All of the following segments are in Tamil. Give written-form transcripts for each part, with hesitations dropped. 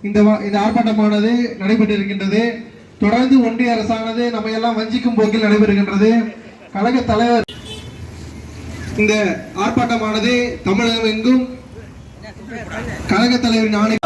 இந்த ஆர்ப்பாட்டமானது நடைபெற்றிருக்கின்றது. தொடர்ந்து ஒன்றிய அரசானது நம்ம எல்லாம் வஞ்சிக்கும் போக்கில் நடைபெறுகின்றது. கழக தலைவர் இந்த ஆர்ப்பாட்டமானது தமிழகம் எங்கும் கழக தலைவரின் ஆணை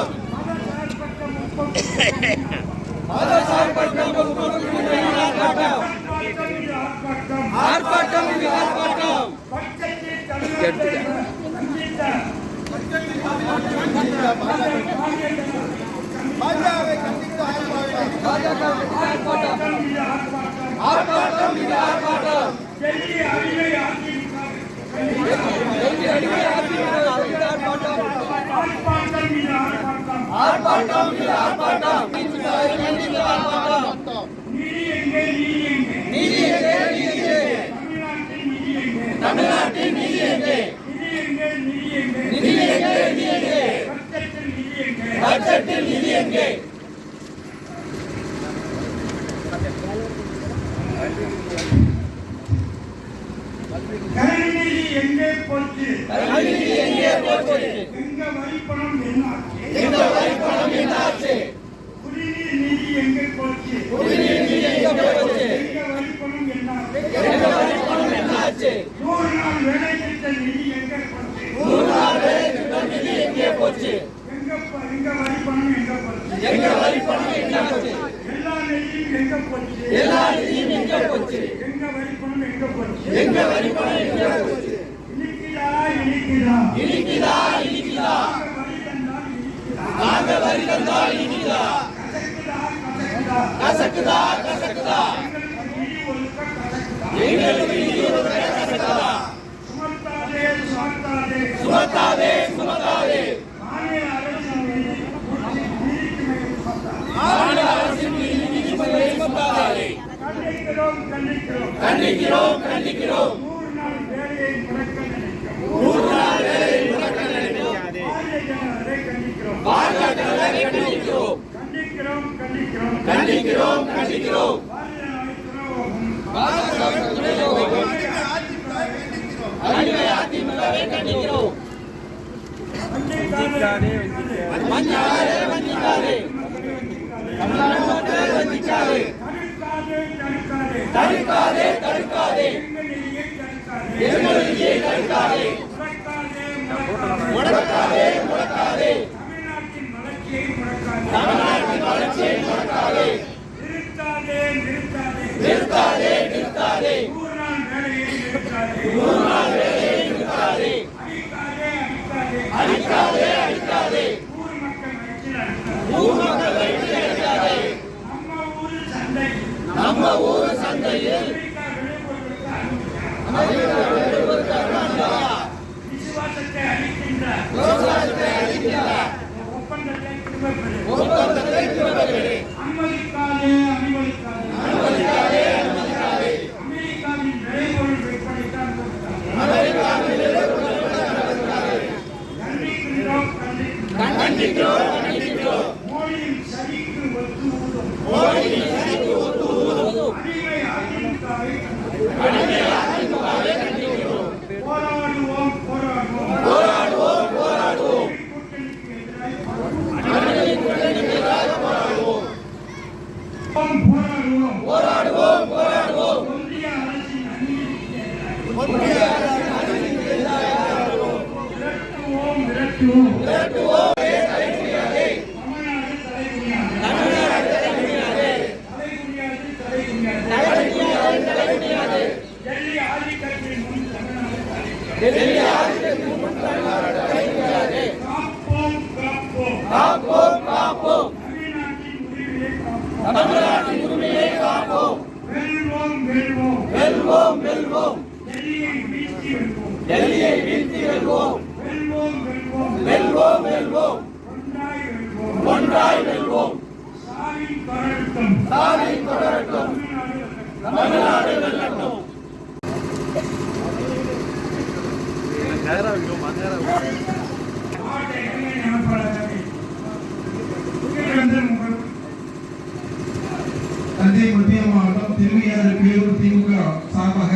தஞ்சை மத்திய மாவட்டம் திருவையாறு பேரூர் திமுக சார்பாக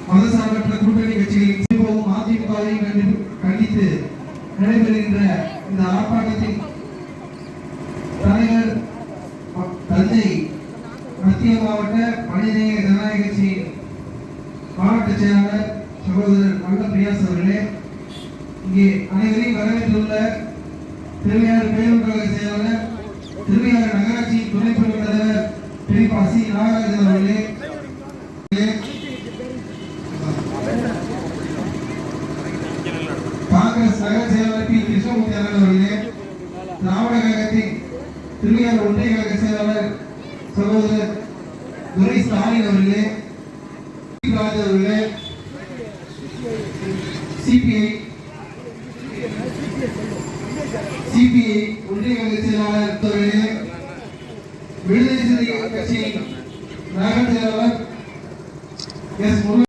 மதசார்பற்ற கூட்டணி கட்சிகளின் அதிமுகவை கண்டித்து நடைபெறுகின்ற இந்த ஆர்ப்பாட்டத்தின் மனிதநேய ஜனநாயக கட்சியின் மாவட்ட செயலாளர் சகோதரர் நல்ல பிரியாஸ் அவர்களே, இங்கே அனைவரையும் வரவேற்றுள்ள திருவையாறு பேரூர் கழக செயலாளர், திருவையாறு நகராட்சி துணை பெருமைத் தலைவர் பெரியபாசி நாகராஜன் அவர்களே, காங்கிரஸ் நகர செயலாளர் பி கிருஷ்ணமூர்த்தி அவர்களே, திராவிட கழகத்தின் திருவையாறு ஒன்றிய கழக செயலாளர் சகோதரர் துரை ஸ்டாலின் அவர்களே, ராஜ் அவர்களே, சிபிஐ ஒன்றிய கழக செயலாளர் அவர்களே, விடுதலை சிறுத்தைகள் கட்சியின் நகர செயலாளர் எஸ்.